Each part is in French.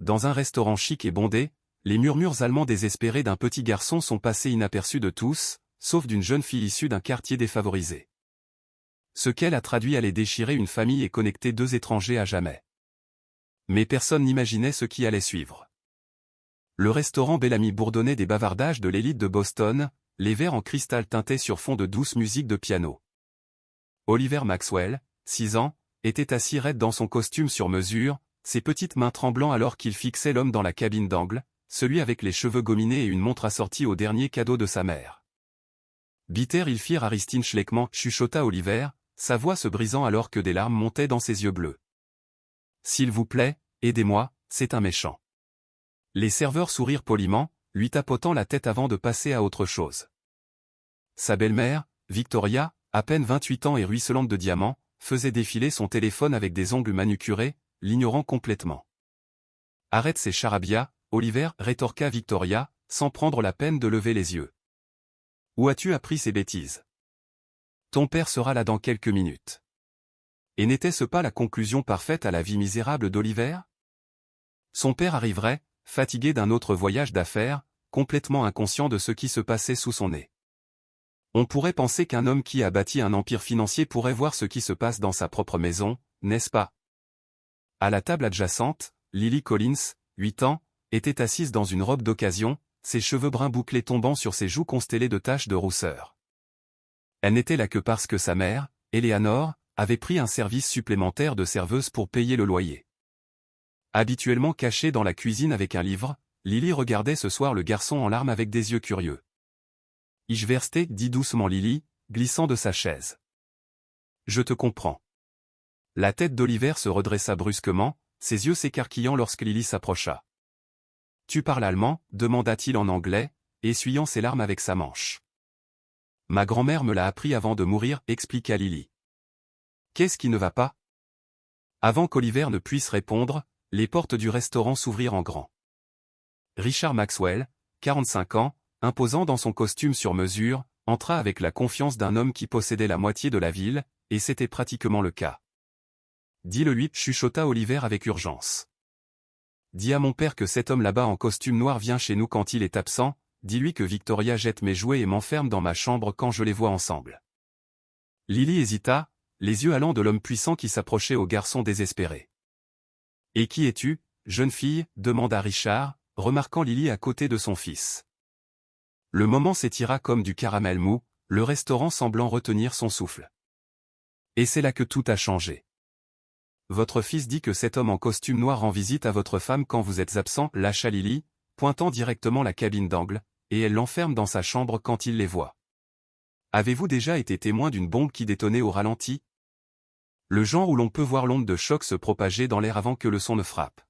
dans un restaurant chic et bondé, les murmures allemands désespérés d'un petit garçon sont passés inaperçus de tous, sauf d'une jeune fille issue d'un quartier défavorisé. Ce qu'elle a traduit allait déchirer une famille et connecter deux étrangers à jamais. Mais personne n'imaginait ce qui allait suivre. Le restaurant Bellamy bourdonnait des bavardages de l'élite de Boston, les verres en cristal teintaient sur fond de douce musique de piano. Oliver Maxwell, 6 ans, était assis raide dans son costume sur mesure, ses petites mains tremblant alors qu'il fixait l'homme dans la cabine d'angle, celui avec les cheveux gominés et une montre assortie au dernier cadeau de sa mère. Bitter il firent Aristine Schleckman, chuchota Oliver, sa voix se brisant alors que des larmes montaient dans ses yeux bleus. S'il vous plaît, aidez-moi, c'est un méchant. Les serveurs sourirent poliment, lui tapotant la tête avant de passer à autre chose. Sa belle-mère, Victoria, à peine 28 ans et ruisselante de diamants, faisait défiler son téléphone avec des ongles manucurés, l'ignorant complètement. Arrête ces charabia, Oliver, rétorqua Victoria, sans prendre la peine de lever les yeux. Où as-tu appris ces bêtises? Ton père sera là dans quelques minutes. Et n'était-ce pas la conclusion parfaite à la vie misérable d'Oliver? Son père arriverait, fatigué d'un autre voyage d'affaires, complètement inconscient de ce qui se passait sous son nez. On pourrait penser qu'un homme qui a bâti un empire financier pourrait voir ce qui se passe dans sa propre maison, n'est-ce pas? À la table adjacente, Lily Collins, 8 ans, était assise dans une robe d'occasion, ses cheveux bruns bouclés tombant sur ses joues constellées de taches de rousseur. Elle n'était là que parce que sa mère, Eleanor, avait pris un service supplémentaire de serveuse pour payer le loyer. Habituellement cachée dans la cuisine avec un livre, Lily regardait ce soir le garçon en larmes avec des yeux curieux. « Ich verste » dit doucement Lily, glissant de sa chaise. « Je te comprends. » La tête d'Oliver se redressa brusquement, ses yeux s'écarquillant lorsque Lily s'approcha. « Tu parles allemand » demanda-t-il en anglais, essuyant ses larmes avec sa manche. « Ma grand-mère me l'a appris avant de mourir » expliqua Lily. « Qu'est-ce qui ne va pas ?» Avant qu'Oliver ne puisse répondre, les portes du restaurant s'ouvrirent en grand. Richard Maxwell, 45 ans, imposant dans son costume sur mesure, entra avec la confiance d'un homme qui possédait la moitié de la ville, et c'était pratiquement le cas. « Dis-le-lui » chuchota Oliver avec urgence. « Dis à mon père que cet homme là-bas en costume noir vient chez nous quand il est absent, dis-lui que Victoria jette mes jouets et m'enferme dans ma chambre quand je les vois ensemble. » Lily hésita, les yeux allants de l'homme puissant qui s'approchait au garçon désespéré. « Et qui es-tu, jeune fille » demanda Richard, remarquant Lily à côté de son fils. Le moment s'étira comme du caramel mou, le restaurant semblant retenir son souffle. Et c'est là que tout a changé. Votre fils dit que cet homme en costume noir rend visite à votre femme quand vous êtes absent, lâcha Lily, pointant directement la cabine d'angle, et elle l'enferme dans sa chambre quand il les voit. Avez-vous déjà été témoin d'une bombe qui détonnait au ralenti? Le genre où l'on peut voir l'onde de choc se propager dans l'air avant que le son ne frappe.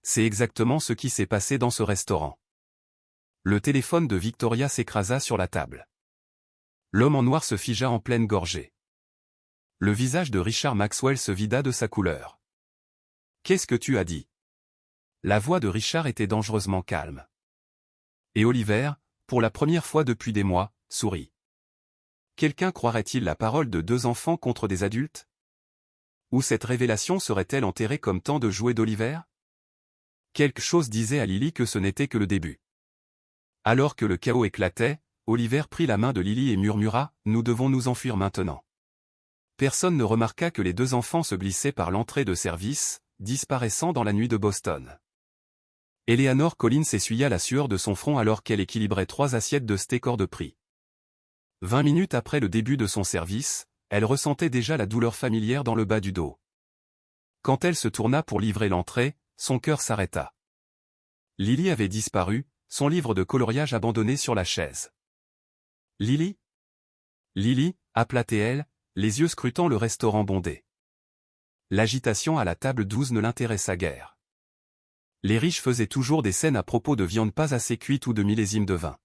C'est exactement ce qui s'est passé dans ce restaurant. Le téléphone de Victoria s'écrasa sur la table. L'homme en noir se figea en pleine gorgée. Le visage de Richard Maxwell se vida de sa couleur. « Qu'est-ce que tu as dit ?» La voix de Richard était dangereusement calme. Et Oliver, pour la première fois depuis des mois, sourit. Quelqu'un croirait-il la parole de deux enfants contre des adultes? Ou cette révélation serait-elle enterrée comme tant de jouets d'Oliver? Quelque chose disait à Lily que ce n'était que le début. Alors que le chaos éclatait, Oliver prit la main de Lily et murmura « Nous devons nous enfuir maintenant ». Personne ne remarqua que les deux enfants se glissaient par l'entrée de service, disparaissant dans la nuit de Boston. Eleanor Collins essuya la sueur de son front alors qu'elle équilibrait 3 assiettes de steak hors de prix. 20 minutes après le début de son service, elle ressentait déjà la douleur familière dans le bas du dos. Quand elle se tourna pour livrer l'entrée, son cœur s'arrêta. Lily avait disparu, son livre de coloriage abandonné sur la chaise. « Lily ?» Lily, appela-t-elle, les yeux scrutant le restaurant bondé. L'agitation à la table 12 ne l'intéressa guère. Les riches faisaient toujours des scènes à propos de viande pas assez cuite ou de millésimes de vin.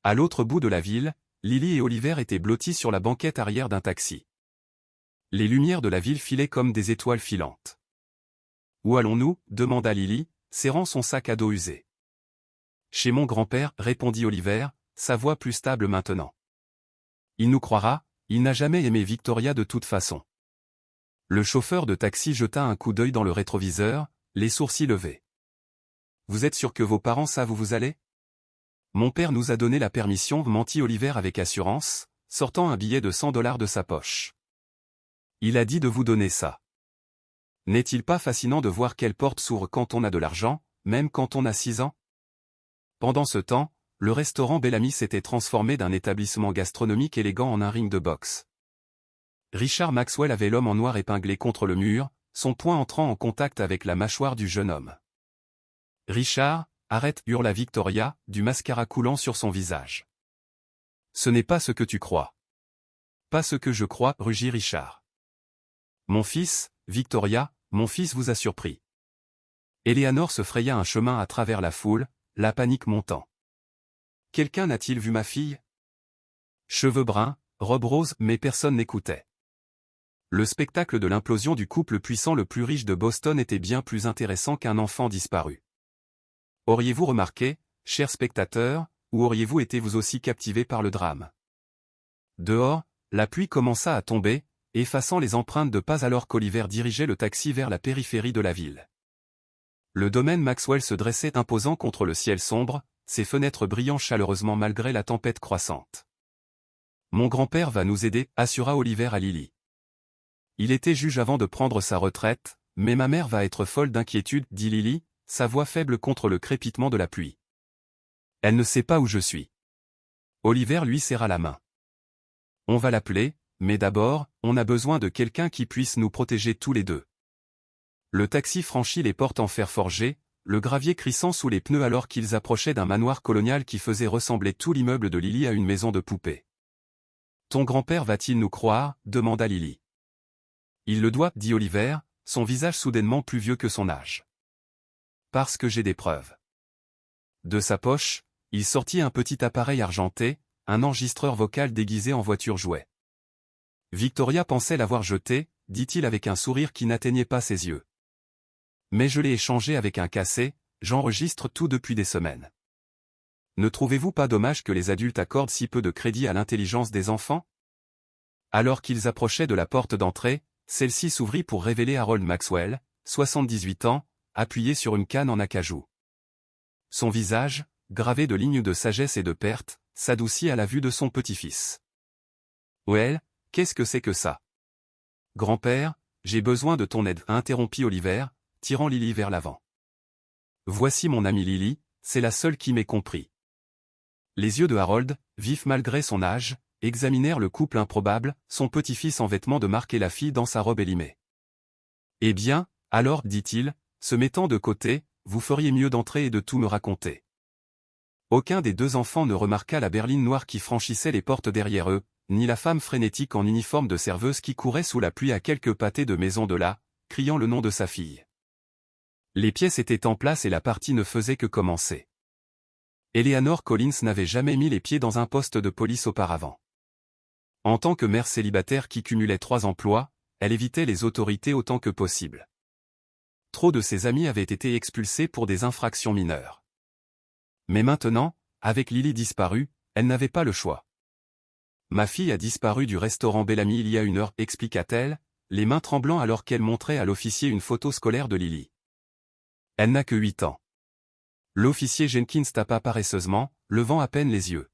À l'autre bout de la ville, Lily et Oliver étaient blottis sur la banquette arrière d'un taxi. Les lumières de la ville filaient comme des étoiles filantes. « Où allons-nous » demanda Lily, serrant son sac à dos usé. « Chez mon grand-père » répondit Oliver, sa voix plus stable maintenant. « Il nous croira, il n'a jamais aimé Victoria de toute façon. » Le chauffeur de taxi jeta un coup d'œil dans le rétroviseur, les sourcils levés. Vous êtes sûr que vos parents savent où vous allez? Mon père nous a donné la permission, mentit Oliver avec assurance, sortant un billet de $100 de sa poche. Il a dit de vous donner ça. N'est-il pas fascinant de voir quelle porte s'ouvre quand on a de l'argent, même quand on a 6 ans? Pendant ce temps, le restaurant Bellamy s'était transformé d'un établissement gastronomique élégant en un ring de boxe. Richard Maxwell avait l'homme en noir épinglé contre le mur, son poing entrant en contact avec la mâchoire du jeune homme. « Richard, arrête » hurla Victoria, du mascara coulant sur son visage. « Ce n'est pas ce que tu crois. »« Pas ce que je crois » rugit Richard. « Mon fils, Victoria, mon fils vous a surpris. » Eleanor se fraya un chemin à travers la foule, la panique montant. « Quelqu'un n'a-t-il vu ma fille ?» Cheveux bruns, robe rose, mais personne n'écoutait. Le spectacle de l'implosion du couple puissant le plus riche de Boston était bien plus intéressant qu'un enfant disparu. Auriez-vous remarqué, chers spectateurs, ou auriez-vous été vous aussi captivés par le drame? Dehors, la pluie commença à tomber, effaçant les empreintes de pas alors qu'Oliver dirigeait le taxi vers la périphérie de la ville. Le domaine Maxwell se dressait imposant contre le ciel sombre, ses fenêtres brillant chaleureusement malgré la tempête croissante. « Mon grand-père va nous aider » assura Oliver à Lily. Il était juge avant de prendre sa retraite, mais ma mère va être folle d'inquiétude, dit Lily, sa voix faible contre le crépitement de la pluie. Elle ne sait pas où je suis. Oliver lui serra la main. On va l'appeler, mais d'abord, on a besoin de quelqu'un qui puisse nous protéger tous les deux. Le taxi franchit les portes en fer forgé, le gravier crissant sous les pneus alors qu'ils approchaient d'un manoir colonial qui faisait ressembler tout l'immeuble de Lily à une maison de poupée. « Ton grand-père va-t-il nous croire » demanda Lily. « Il le doit, dit Oliver, son visage soudainement plus vieux que son âge. Parce que j'ai des preuves. » De sa poche, il sortit un petit appareil argenté, un enregistreur vocal déguisé en voiture jouet. Victoria pensait l'avoir jeté, dit-il avec un sourire qui n'atteignait pas ses yeux. Mais je l'ai échangé avec un cassé, j'enregistre tout depuis des semaines. Ne trouvez-vous pas dommage que les adultes accordent si peu de crédit à l'intelligence des enfants? Alors qu'ils approchaient de la porte d'entrée, celle-ci s'ouvrit pour révéler Harold Maxwell, 78 ans, appuyé sur une canne en acajou. Son visage, gravé de lignes de sagesse et de perte, s'adoucit à la vue de son petit-fils. « Well, qu'est-ce que c'est que ça? »« Grand-père, j'ai besoin de ton aide » interrompit Oliver, tirant Lily vers l'avant. « Voici mon amie Lily, c'est la seule qui m'ait compris. » Les yeux de Harold, vifs malgré son âge, examinèrent le couple improbable, son petit-fils en vêtements de marque et la fille dans sa robe élimée. « Eh bien, alors, dit-il, se mettant de côté, vous feriez mieux d'entrer et de tout me raconter. » Aucun des deux enfants ne remarqua la berline noire qui franchissait les portes derrière eux, ni la femme frénétique en uniforme de serveuse qui courait sous la pluie à quelques pâtés de maison de là, criant le nom de sa fille. Les pièces étaient en place et la partie ne faisait que commencer. Eleanor Collins n'avait jamais mis les pieds dans un poste de police auparavant. En tant que mère célibataire qui cumulait 3 emplois, elle évitait les autorités autant que possible. Trop de ses amis avaient été expulsés pour des infractions mineures. Mais maintenant, avec Lily disparue, elle n'avait pas le choix. « Ma fille a disparu du restaurant Bellamy il y a 1 heure » expliqua-t-elle, les mains tremblant alors qu'elle montrait à l'officier une photo scolaire de Lily. Elle n'a que 8 ans. L'officier Jenkins tapa paresseusement, levant à peine les yeux.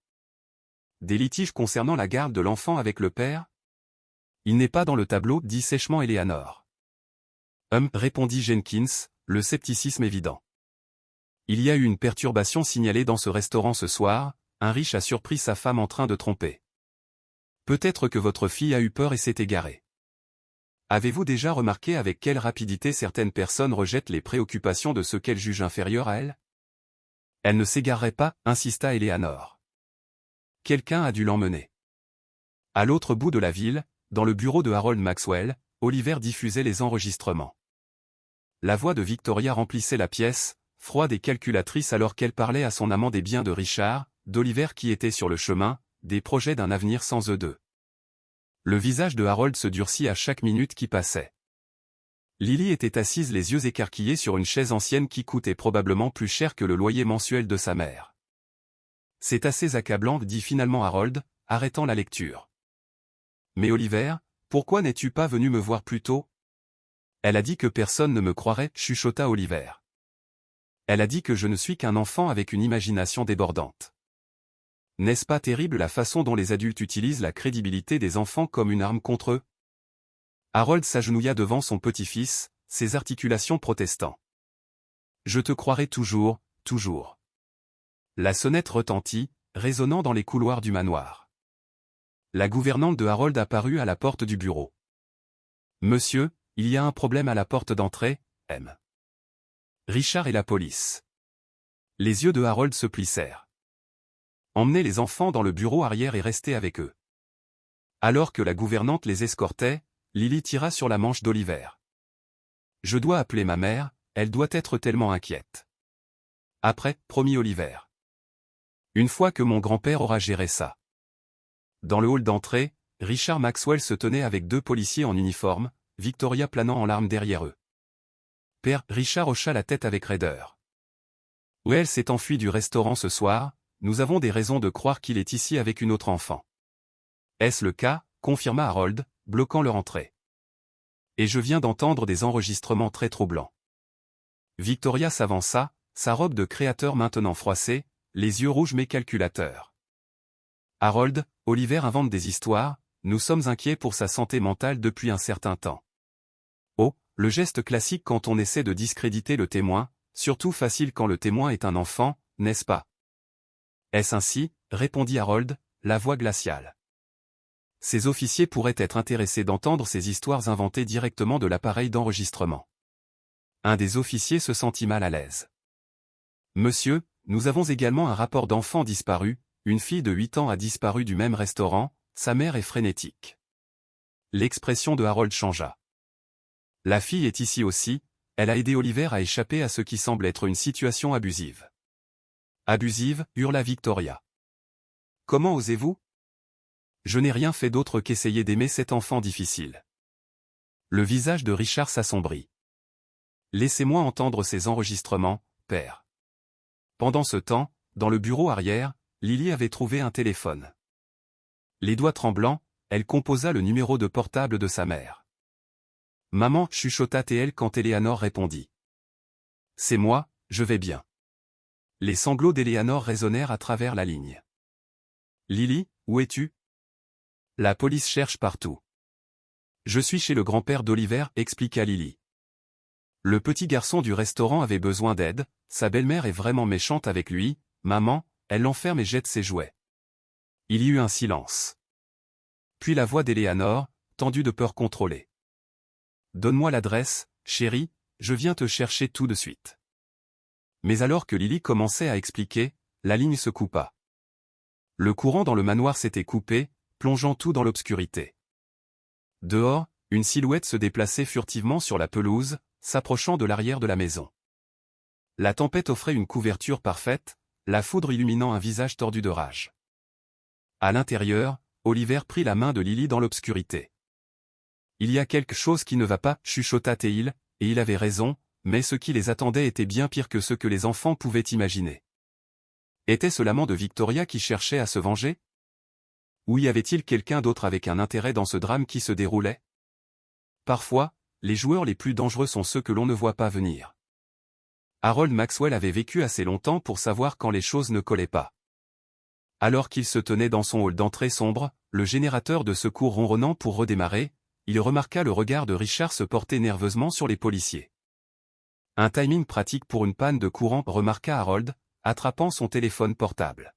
Des litiges concernant la garde de l'enfant avec le père? Il n'est pas dans le tableau, dit sèchement Eleanor. Répondit Jenkins, le scepticisme évident. Il y a eu une perturbation signalée dans ce restaurant ce soir, un riche a surpris sa femme en train de tromper. Peut-être que votre fille a eu peur et s'est égarée. Avez-vous déjà remarqué avec quelle rapidité certaines personnes rejettent les préoccupations de ceux qu'elles jugent inférieurs à elles? Elle ne s'égarerait pas, insista Eleanor. Quelqu'un a dû l'emmener. À l'autre bout de la ville, dans le bureau de Harold Maxwell, Oliver diffusait les enregistrements. La voix de Victoria remplissait la pièce, froide et calculatrice alors qu'elle parlait à son amant des biens de Richard, d'Oliver qui était sur le chemin, des projets d'un avenir sans eux deux. Le visage de Harold se durcit à chaque minute qui passait. Lily était assise les yeux écarquillés sur une chaise ancienne qui coûtait probablement plus cher que le loyer mensuel de sa mère. « C'est assez accablant, dit finalement Harold, arrêtant la lecture. Mais Oliver, pourquoi n'es-tu pas venu me voir plus tôt? Elle a dit que personne ne me croirait, chuchota Oliver. Elle a dit que je ne suis qu'un enfant avec une imagination débordante. N'est-ce pas terrible la façon dont les adultes utilisent la crédibilité des enfants comme une arme contre eux? Harold s'agenouilla devant son petit-fils, ses articulations protestant. Je te croirai toujours, toujours. La sonnette retentit, résonnant dans les couloirs du manoir. La gouvernante de Harold apparut à la porte du bureau. Monsieur, il y a un problème à la porte d'entrée, M. Richard et la police. Les yeux de Harold se plissèrent. Emmenez les enfants dans le bureau arrière et restez avec eux. Alors que la gouvernante les escortait, Lily tira sur la manche d'Oliver. Je dois appeler ma mère, elle doit être tellement inquiète. Après, promit Oliver. Une fois que mon grand-père aura géré ça. Dans le hall d'entrée, Richard Maxwell se tenait avec 2 policiers en uniforme, Victoria planant en larmes derrière eux. Père, Richard hocha la tête avec raideur. Elle s'est enfuie du restaurant ce soir, nous avons des raisons de croire qu'il est ici avec une autre enfant. Est-ce le cas, confirma Harold, bloquant leur entrée. Et je viens d'entendre des enregistrements très troublants. Victoria s'avança, sa robe de créateur maintenant froissée, les yeux rouges mais calculateurs. Harold, Oliver invente des histoires, nous sommes inquiets pour sa santé mentale depuis un certain temps. Oh, le geste classique quand on essaie de discréditer le témoin, surtout facile quand le témoin est un enfant, n'est-ce pas? Est-ce ainsi, répondit Harold, la voix glaciale. Ces officiers pourraient être intéressés d'entendre ces histoires inventées directement de l'appareil d'enregistrement. Un des officiers se sentit mal à l'aise. Monsieur, nous avons également un rapport d'enfant disparu, une fille de 8 ans a disparu du même restaurant, sa mère est frénétique. L'expression de Harold changea. La fille est ici aussi, elle a aidé Oliver à échapper à ce qui semble être une situation abusive. Abusive, hurla Victoria. Comment osez-vous? Je n'ai rien fait d'autre qu'essayer d'aimer cet enfant difficile. Le visage de Richard s'assombrit. Laissez-moi entendre ces enregistrements, père. Pendant ce temps, dans le bureau arrière, Lily avait trouvé un téléphone. Les doigts tremblants, elle composa le numéro de portable de sa mère. Maman, chuchota-t-elle quand Eleanor répondit. C'est moi, je vais bien. Les sanglots d'Eleanor résonnèrent à travers la ligne. Lily, où es-tu? La police cherche partout. Je suis chez le grand-père d'Oliver, expliqua Lily. Le petit garçon du restaurant avait besoin d'aide, sa belle-mère est vraiment méchante avec lui, maman, elle l'enferme et jette ses jouets. Il y eut un silence. Puis la voix d'Eleanor, tendue de peur contrôlée. Donne-moi l'adresse, chérie, je viens te chercher tout de suite. Mais alors que Lily commençait à expliquer, la ligne se coupa. Le courant dans le manoir s'était coupé, plongeant tout dans l'obscurité. Dehors, une silhouette se déplaçait furtivement sur la pelouse, s'approchant de l'arrière de la maison. La tempête offrait une couverture parfaite, la foudre illuminant un visage tordu de rage. À l'intérieur, Oliver prit la main de Lily dans l'obscurité. Il y a quelque chose qui ne va pas, chuchota-t-il, et il avait raison, mais ce qui les attendait était bien pire que ce que les enfants pouvaient imaginer. Était-ce l'amant de Victoria qui cherchait à se venger? Ou y avait-il quelqu'un d'autre avec un intérêt dans ce drame qui se déroulait? Parfois, les joueurs les plus dangereux sont ceux que l'on ne voit pas venir. Harold Maxwell avait vécu assez longtemps pour savoir quand les choses ne collaient pas. Alors qu'il se tenait dans son hall d'entrée sombre, le générateur de secours ronronnant pour redémarrer, il remarqua le regard de Richard se porter nerveusement sur les policiers. Un timing pratique pour une panne de courant, remarqua Harold, attrapant son téléphone portable.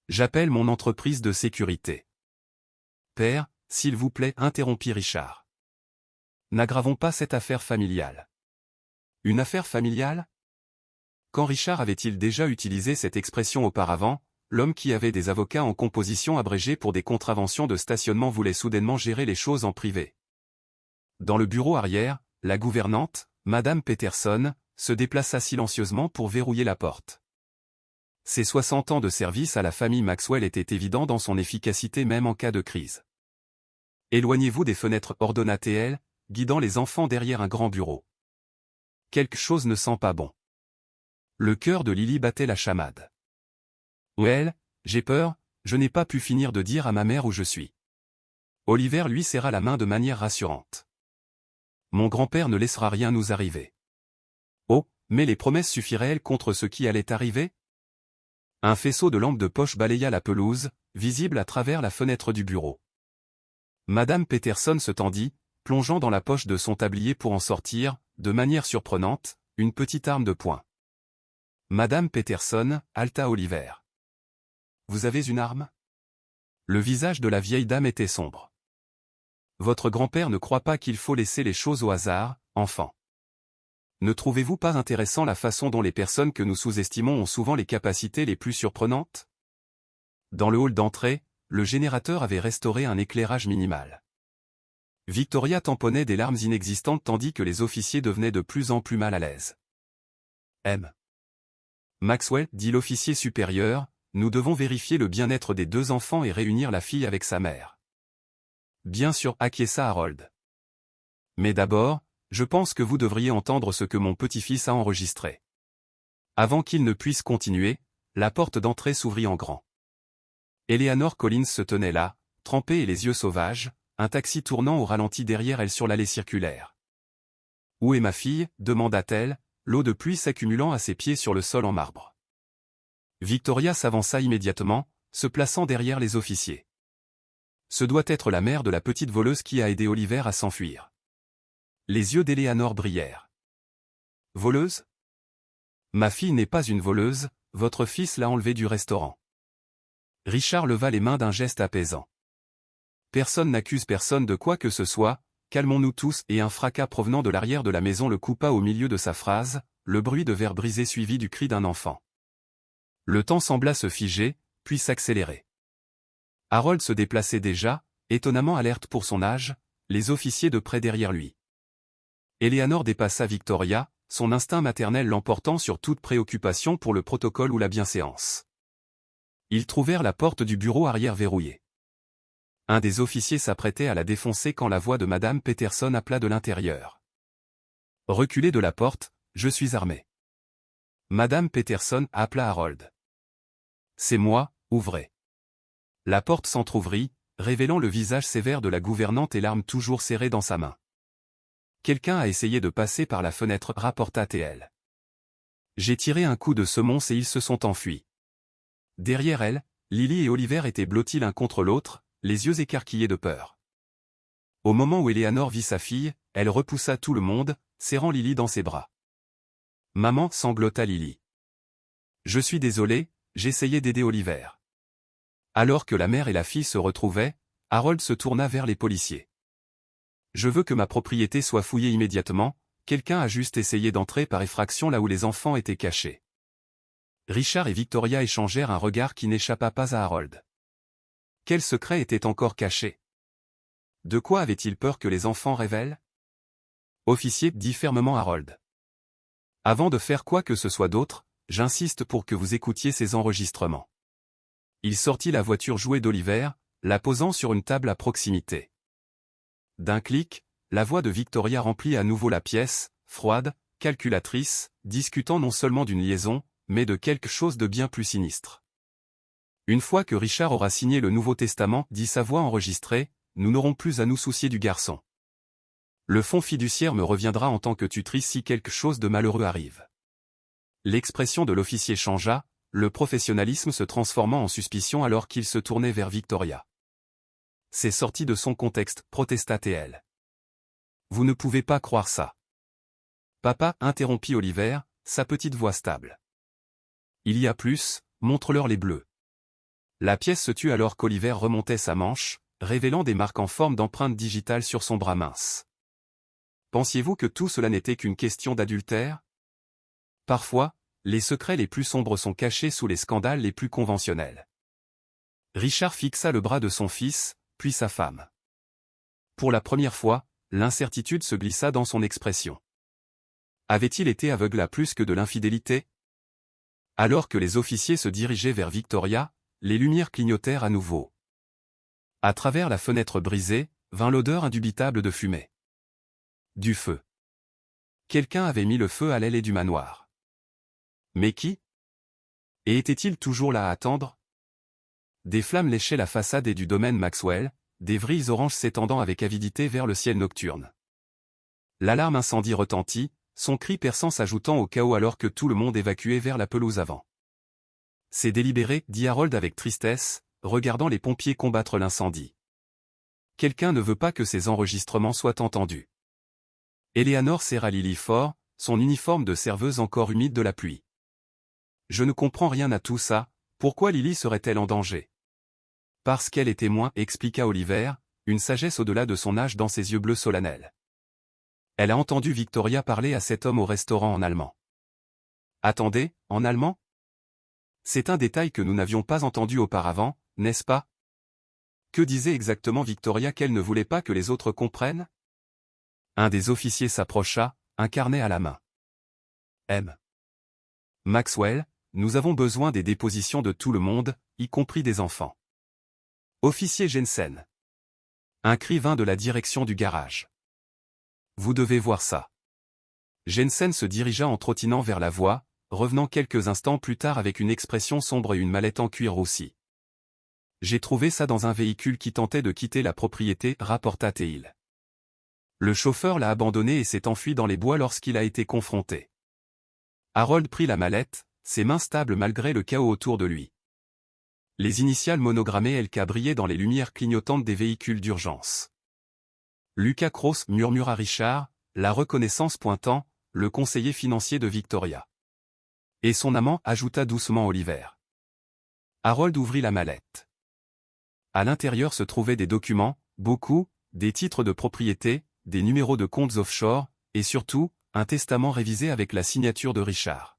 J'appelle mon entreprise de sécurité. Père, s'il vous plaît, interrompit Richard. N'aggravons pas cette affaire familiale. Une affaire familiale? Quand Richard avait-il déjà utilisé cette expression auparavant, l'homme qui avait des avocats en composition abrégée pour des contraventions de stationnement voulait soudainement gérer les choses en privé. Dans le bureau arrière, la gouvernante, Madame Peterson, se déplaça silencieusement pour verrouiller la porte. Ses 60 ans de service à la famille Maxwell étaient évidents dans son efficacité même en cas de crise. Éloignez-vous des fenêtres, ordonna-t-elle, guidant les enfants derrière un grand bureau. Quelque chose ne sent pas bon. Le cœur de Lily battait la chamade. J'ai peur, je n'ai pas pu finir de dire à ma mère où je suis. Oliver lui serra la main de manière rassurante. Mon grand-père ne laissera rien nous arriver. Oh, mais les promesses suffiraient-elles contre ce qui allait arriver? Un faisceau de lampes de poche balaya la pelouse, visible à travers la fenêtre du bureau. Madame Peterson se tendit, plongeant dans la poche de son tablier pour en sortir, de manière surprenante, une petite arme de poing. Madame Peterson, halta Oliver. Vous avez une arme? Le visage de la vieille dame était sombre. Votre grand-père ne croit pas qu'il faut laisser les choses au hasard, enfant. Ne trouvez-vous pas intéressant la façon dont les personnes que nous sous-estimons ont souvent les capacités les plus surprenantes? Dans le hall d'entrée, le générateur avait restauré un éclairage minimal. Victoria tamponnait des larmes inexistantes tandis que les officiers devenaient de plus en plus mal à l'aise. M. Maxwell, dit l'officier supérieur, nous devons vérifier le bien-être des deux enfants et réunir la fille avec sa mère. Bien sûr, acquiesça Harold. Mais d'abord, je pense que vous devriez entendre ce que mon petit-fils a enregistré. Avant qu'il ne puisse continuer, la porte d'entrée s'ouvrit en grand. Eleanor Collins se tenait là, trempée et les yeux sauvages, un taxi tournant au ralenti derrière elle sur l'allée circulaire. « Où est ma fille » demanda-t-elle, l'eau de pluie s'accumulant à ses pieds sur le sol en marbre. Victoria s'avança immédiatement, se plaçant derrière les officiers. Ce doit être la mère de la petite voleuse qui a aidé Oliver à s'enfuir. Les yeux d'Eleanor brillèrent. « Voleuse ? Ma fille n'est pas une voleuse, votre fils l'a enlevée du restaurant. » Richard leva les mains d'un geste apaisant. Personne n'accuse personne de quoi que ce soit, calmons-nous tous, et un fracas provenant de l'arrière de la maison le coupa au milieu de sa phrase, le bruit de verre brisé suivi du cri d'un enfant. Le temps sembla se figer, puis s'accélérer. Harold se déplaçait déjà, étonnamment alerte pour son âge, les officiers de près derrière lui. Eleanor dépassa Victoria, son instinct maternel l'emportant sur toute préoccupation pour le protocole ou la bienséance. Ils trouvèrent la porte du bureau arrière verrouillée. Un des officiers s'apprêtait à la défoncer quand la voix de Madame Peterson appela de l'intérieur. « Reculez de la porte, je suis armé. » Madame Peterson appela Harold. « C'est moi, ouvrez. » La porte s'entr'ouvrit, révélant le visage sévère de la gouvernante et l'arme toujours serrée dans sa main. « Quelqu'un a essayé de passer par la fenêtre, rapporta T.L. J'ai tiré un coup de semonce et ils se sont enfuis. » Derrière elle, Lily et Oliver étaient blottis l'un contre l'autre, les yeux écarquillés de peur. Au moment où Eleanor vit sa fille, elle repoussa tout le monde, serrant Lily dans ses bras. « Maman » sanglota Lily. « Je suis désolé, j'essayais d'aider Oliver. » Alors que la mère et la fille se retrouvaient, Harold se tourna vers les policiers. « Je veux que ma propriété soit fouillée immédiatement, quelqu'un a juste essayé d'entrer par effraction là où les enfants étaient cachés. » Richard et Victoria échangèrent un regard qui n'échappa pas à Harold. Quel secret était encore caché? De quoi avait-il peur que les enfants révèlent? Officier, dit fermement Harold. Avant de faire quoi que ce soit d'autre, j'insiste pour que vous écoutiez ces enregistrements. Il sortit la voiture jouée d'Oliver, la posant sur une table à proximité. D'un clic, la voix de Victoria remplit à nouveau la pièce, froide, calculatrice, discutant non seulement d'une liaison, mais de quelque chose de bien plus sinistre. Une fois que Richard aura signé le Nouveau Testament, dit sa voix enregistrée, nous n'aurons plus à nous soucier du garçon. Le fonds fiduciaire me reviendra en tant que tutrice si quelque chose de malheureux arrive. L'expression de l'officier changea, le professionnalisme se transformant en suspicion alors qu'il se tournait vers Victoria. C'est sorti de son contexte, protesta T.L. Vous ne pouvez pas croire ça. Papa, interrompit Oliver, sa petite voix stable. Il y a plus, montre-leur les bleus. La pièce se tut alors qu'Oliver remontait sa manche, révélant des marques en forme d'empreintes digitales sur son bras mince. Pensiez-vous que tout cela n'était qu'une question d'adultère? Parfois, les secrets les plus sombres sont cachés sous les scandales les plus conventionnels. Richard fixa le bras de son fils, puis sa femme. Pour la première fois, l'incertitude se glissa dans son expression. Avait-il été aveugle à plus que de l'infidélité? Alors que les officiers se dirigeaient vers Victoria, les lumières clignotèrent à nouveau. À travers la fenêtre brisée, vint l'odeur indubitable de fumée. Du feu. Quelqu'un avait mis le feu à l'aile du manoir. Mais qui? Et était-il toujours là à attendre? Des flammes léchaient la façade et du domaine Maxwell, des vrilles oranges s'étendant avec avidité vers le ciel nocturne. L'alarme incendie retentit, son cri perçant s'ajoutant au chaos alors que tout le monde évacuait vers la pelouse avant. C'est délibéré, dit Harold avec tristesse, regardant les pompiers combattre l'incendie. Quelqu'un ne veut pas que ces enregistrements soient entendus. Eleanor serra Lily fort, son uniforme de serveuse encore humide de la pluie. Je ne comprends rien à tout ça, pourquoi Lily serait-elle en danger? Parce qu'elle est témoin, expliqua Oliver, une sagesse au-delà de son âge dans ses yeux bleus solennels. Elle a entendu Victoria parler à cet homme au restaurant en allemand. Attendez, en allemand? C'est un détail que nous n'avions pas entendu auparavant, n'est-ce pas? Que disait exactement Victoria qu'elle ne voulait pas que les autres comprennent? Un des officiers s'approcha, un carnet à la main. M. Maxwell, nous avons besoin des dépositions de tout le monde, y compris des enfants. Officier Jensen. Un cri vint de la direction du garage. Vous devez voir ça. Jensen se dirigea en trottinant vers la voie, revenant quelques instants plus tard avec une expression sombre et une mallette en cuir roussi. J'ai trouvé ça dans un véhicule qui tentait de quitter la propriété, rapporta Teil. Le chauffeur l'a abandonné et s'est enfui dans les bois lorsqu'il a été confronté. Harold prit la mallette, ses mains stables malgré le chaos autour de lui. Les initiales monogrammées LK brillaient dans les lumières clignotantes des véhicules d'urgence. Lucas Cross, murmura Richard, la reconnaissance pointant, le conseiller financier de Victoria. Et son amant, ajouta doucement Oliver. Harold ouvrit la mallette. À l'intérieur se trouvaient des documents, beaucoup, des titres de propriété, des numéros de comptes offshore, et surtout, un testament révisé avec la signature de Richard.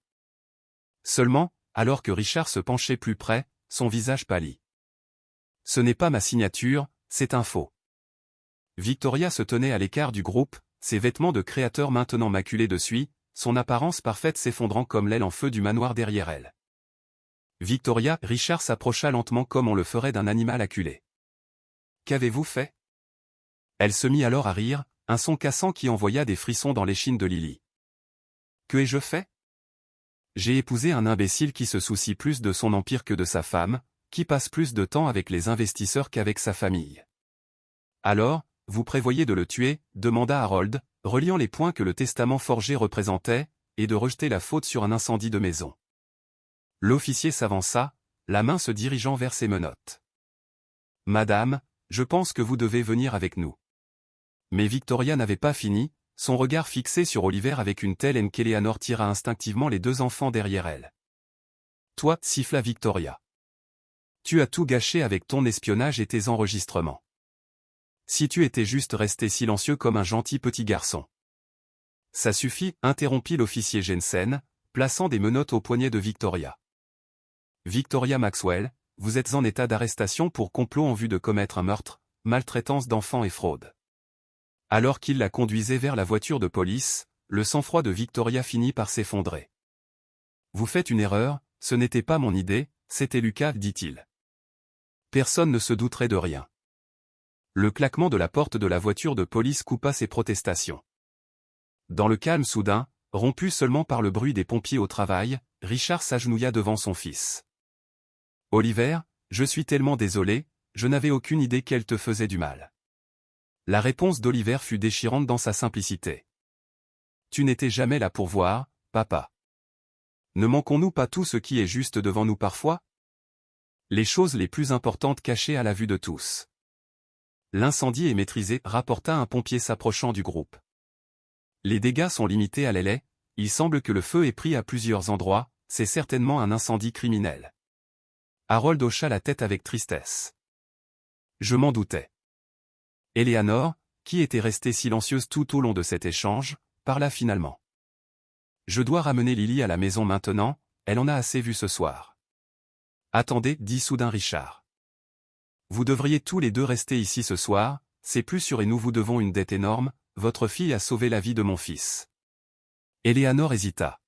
Seulement, alors que Richard se penchait plus près, son visage pâlit. Ce n'est pas ma signature, c'est un faux. Victoria se tenait à l'écart du groupe, ses vêtements de créateur maintenant maculés de suie, son apparence parfaite s'effondrant comme l'aile en feu du manoir derrière elle. Victoria, Richard s'approcha lentement comme on le ferait d'un animal acculé. Qu'avez-vous fait? Elle se mit alors à rire, un son cassant qui envoya des frissons dans l'échine de Lily. Que ai-je fait? J'ai épousé un imbécile qui se soucie plus de son empire que de sa femme, qui passe plus de temps avec les investisseurs qu'avec sa famille. Alors, vous prévoyez de le tuer, demanda Harold, reliant les points que le testament forgé représentait, et de rejeter la faute sur un incendie de maison. L'officier s'avança, la main se dirigeant vers ses menottes. Madame, je pense que vous devez venir avec nous. Mais Victoria n'avait pas fini, son regard fixé sur Oliver avec une telle haine qu'Eleanor tira instinctivement les deux enfants derrière elle. Toi, siffla Victoria. Tu as tout gâché avec ton espionnage et tes enregistrements. Si tu étais juste resté silencieux comme un gentil petit garçon. Ça suffit, interrompit l'officier Jensen, plaçant des menottes au poignet de Victoria. Victoria Maxwell, vous êtes en état d'arrestation pour complot en vue de commettre un meurtre, maltraitance d'enfants et fraude. Alors qu'il la conduisait vers la voiture de police, le sang-froid de Victoria finit par s'effondrer. Vous faites une erreur, ce n'était pas mon idée, c'était Lucas, dit-il. Personne ne se douterait de rien. Le claquement de la porte de la voiture de police coupa ses protestations. Dans le calme soudain, rompu seulement par le bruit des pompiers au travail, Richard s'agenouilla devant son fils. Oliver, je suis tellement désolé, je n'avais aucune idée qu'elle te faisait du mal. La réponse d'Oliver fut déchirante dans sa simplicité. Tu n'étais jamais là pour voir, papa. Ne manquons-nous pas tout ce qui est juste devant nous parfois? Les choses les plus importantes cachées à la vue de tous. L'incendie est maîtrisé, rapporta un pompier s'approchant du groupe. Les dégâts sont limités à l'aile, il semble que le feu ait pris à plusieurs endroits, c'est certainement un incendie criminel. Harold hocha la tête avec tristesse. Je m'en doutais. Eleanor, qui était restée silencieuse tout au long de cet échange, parla finalement. Je dois ramener Lily à la maison maintenant, elle en a assez vu ce soir. Attendez, dit soudain Richard. Vous devriez tous les deux rester ici ce soir, c'est plus sûr et nous vous devons une dette énorme, votre fille a sauvé la vie de mon fils. Eleanor hésita.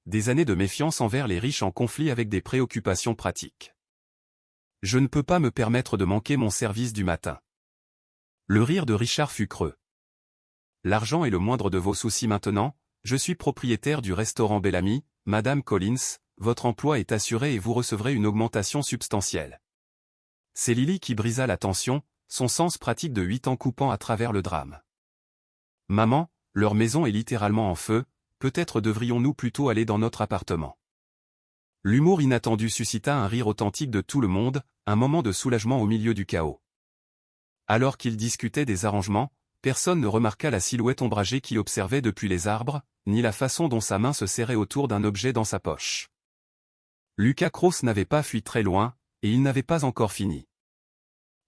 Des années de méfiance envers les riches en conflit avec des préoccupations pratiques. Je ne peux pas me permettre de manquer mon service du matin. Le rire de Richard fut creux. L'argent est le moindre de vos soucis maintenant, je suis propriétaire du restaurant Bellamy, Madame Collins, votre emploi est assuré et vous recevrez une augmentation substantielle. C'est Lily qui brisa la tension, son sens pratique de 8 ans coupant à travers le drame. Maman, leur maison est littéralement en feu, peut-être devrions-nous plutôt aller dans notre appartement. L'humour inattendu suscita un rire authentique de tout le monde, un moment de soulagement au milieu du chaos. Alors qu'ils discutaient des arrangements, personne ne remarqua la silhouette ombragée qu'il observait depuis les arbres, ni la façon dont sa main se serrait autour d'un objet dans sa poche. Lucas Cross n'avait pas fui très loin, et il n'avait pas encore fini.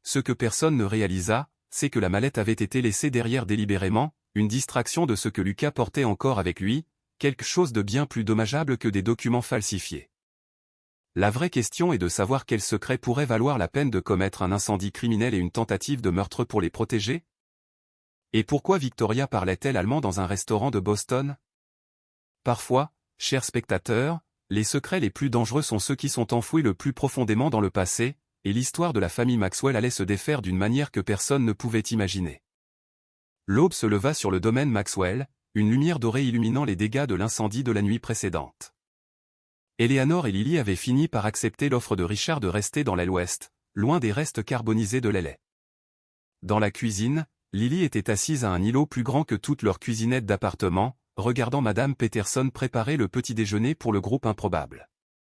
Ce que personne ne réalisa, c'est que la mallette avait été laissée derrière délibérément, une distraction de ce que Lucas portait encore avec lui, quelque chose de bien plus dommageable que des documents falsifiés. La vraie question est de savoir quel secret pourrait valoir la peine de commettre un incendie criminel et une tentative de meurtre pour les protéger? Et pourquoi Victoria parlait-elle allemand dans un restaurant de Boston? Parfois, chers spectateurs, les secrets les plus dangereux sont ceux qui sont enfouis le plus profondément dans le passé, et l'histoire de la famille Maxwell allait se défaire d'une manière que personne ne pouvait imaginer. L'aube se leva sur le domaine Maxwell, une lumière dorée illuminant les dégâts de l'incendie de la nuit précédente. Eleanor et Lily avaient fini par accepter l'offre de Richard de rester dans l'aile ouest, loin des restes carbonisés de l'Elay. Dans la cuisine, Lily était assise à un îlot plus grand que toutes leurs cuisinettes d'appartement, regardant Madame Peterson préparer le petit déjeuner pour le groupe improbable.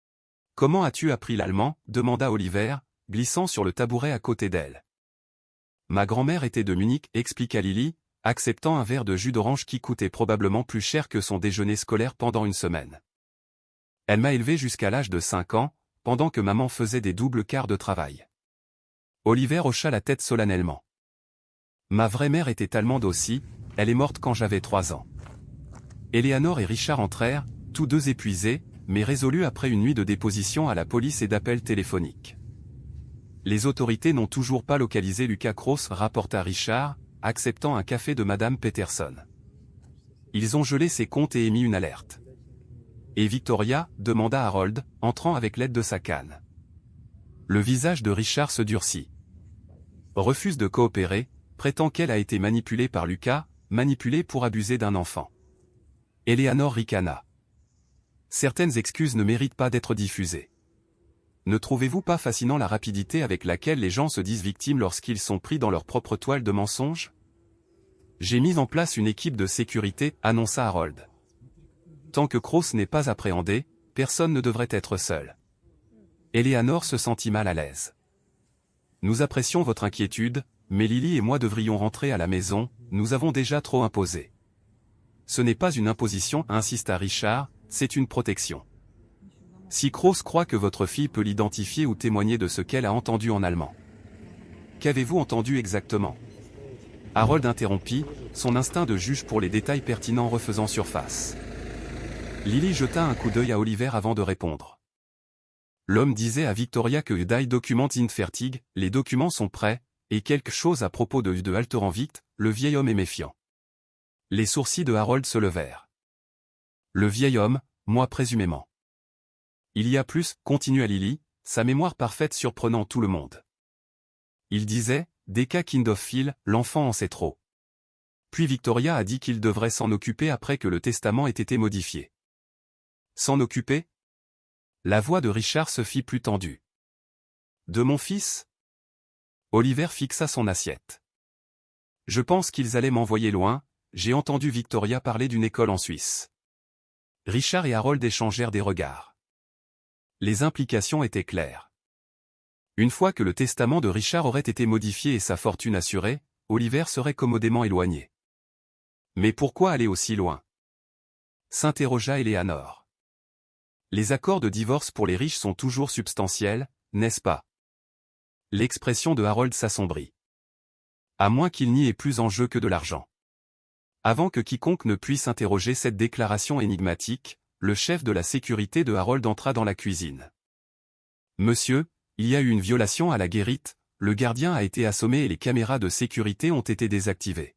« Comment as-tu appris l'allemand » demanda Oliver, glissant sur le tabouret à côté d'elle. « Ma grand-mère était de Munich » expliqua Lily, acceptant un verre de jus d'orange qui coûtait probablement plus cher que son déjeuner scolaire pendant une semaine. « Elle m'a élevé jusqu'à l'âge de 5 ans, pendant que maman faisait des doubles quarts de travail. » Oliver hocha la tête solennellement. « Ma vraie mère était allemande aussi, elle est morte quand j'avais 3 ans. » Eleanor et Richard entrèrent, tous deux épuisés, mais résolus après une nuit de déposition à la police et d'appels téléphoniques. Les autorités n'ont toujours pas localisé Lucas Cross, rapporta Richard, acceptant un café de Madame Peterson. Ils ont gelé ses comptes et émis une alerte. Et Victoria, demanda Harold, entrant avec l'aide de sa canne. Le visage de Richard se durcit. Refuse de coopérer, prétend qu'elle a été manipulée par Lucas, manipulée pour abuser d'un enfant. Eleanor ricana. Certaines excuses ne méritent pas d'être diffusées. Ne trouvez-vous pas fascinant la rapidité avec laquelle les gens se disent victimes lorsqu'ils sont pris dans leur propre toile de mensonges? J'ai mis en place une équipe de sécurité, annonça Harold. Tant que Cross n'est pas appréhendé, personne ne devrait être seul. Eleanor se sentit mal à l'aise. Nous apprécions votre inquiétude, mais Lily et moi devrions rentrer à la maison, nous avons déjà trop imposé. Ce n'est pas une imposition, insista Richard, c'est une protection. Si Cross croit que votre fille peut l'identifier ou témoigner de ce qu'elle a entendu en allemand. Qu'avez-vous entendu exactement? Harold interrompit, son instinct de juge pour les détails pertinents refaisant surface. Lily jeta un coup d'œil à Oliver avant de répondre. L'homme disait à Victoria que Die Documents sind fertig, les documents sont prêts, et quelque chose à propos de Alterenvicht, le vieil homme est méfiant. Les sourcils de Harold se levèrent. Le vieil homme, moi présumément. Il y a plus, continua Lily, sa mémoire parfaite surprenant tout le monde. Il disait, Deka Kindophil, l'enfant en sait trop. Puis Victoria a dit qu'il devrait s'en occuper après que le testament ait été modifié. S'en occuper? La voix de Richard se fit plus tendue. De mon fils? Oliver fixa son assiette. Je pense qu'ils allaient m'envoyer loin, j'ai entendu Victoria parler d'une école en Suisse. Richard et Harold échangèrent des regards. Les implications étaient claires. Une fois que le testament de Richard aurait été modifié et sa fortune assurée, Oliver serait commodément éloigné. Mais pourquoi aller aussi loin? S'interrogea Eleanor. Les accords de divorce pour les riches sont toujours substantiels, n'est-ce pas? L'expression de Harold s'assombrit. À moins qu'il n'y ait plus en jeu que de l'argent. Avant que quiconque ne puisse interroger cette déclaration énigmatique, le chef de la sécurité de Harold entra dans la cuisine. Monsieur, il y a eu une violation à la guérite, le gardien a été assommé et les caméras de sécurité ont été désactivées.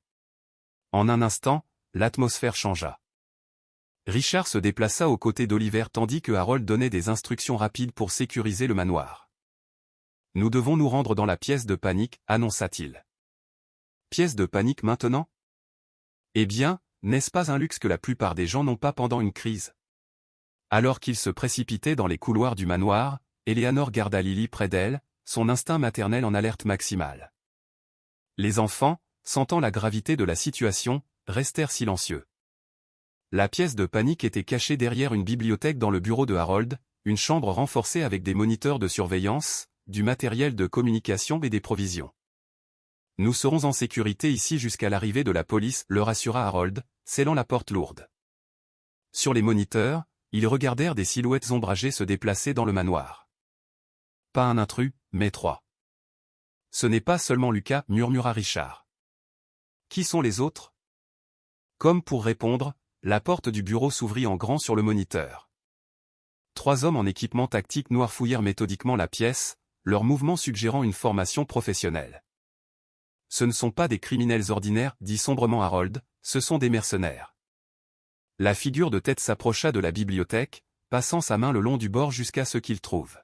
En un instant, l'atmosphère changea. Richard se déplaça aux côtés d'Oliver tandis que Harold donnait des instructions rapides pour sécuriser le manoir. Nous devons nous rendre dans la pièce de panique, annonça-t-il. Pièce de panique maintenant? Eh bien, n'est-ce pas un luxe que la plupart des gens n'ont pas pendant une crise? Alors qu'il se précipitait dans les couloirs du manoir, Eleanor garda Lily près d'elle, son instinct maternel en alerte maximale. Les enfants, sentant la gravité de la situation, restèrent silencieux. La pièce de panique était cachée derrière une bibliothèque dans le bureau de Harold, une chambre renforcée avec des moniteurs de surveillance, du matériel de communication et des provisions. « Nous serons en sécurité ici jusqu'à l'arrivée de la police », leur assura Harold, scellant la porte lourde. Sur les moniteurs, ils regardèrent des silhouettes ombragées se déplacer dans le manoir. « Pas un intrus, mais 3. Ce n'est pas seulement Lucas, murmura Richard. Qui sont les autres? Comme pour répondre, la porte du bureau s'ouvrit en grand sur le moniteur. 3 hommes en équipement tactique noir fouillèrent méthodiquement la pièce, leurs mouvements suggérant une formation professionnelle. Ce ne sont pas des criminels ordinaires, dit sombrement Harold, ce sont des mercenaires. La figure de tête s'approcha de la bibliothèque, passant sa main le long du bord jusqu'à ce qu'il trouve.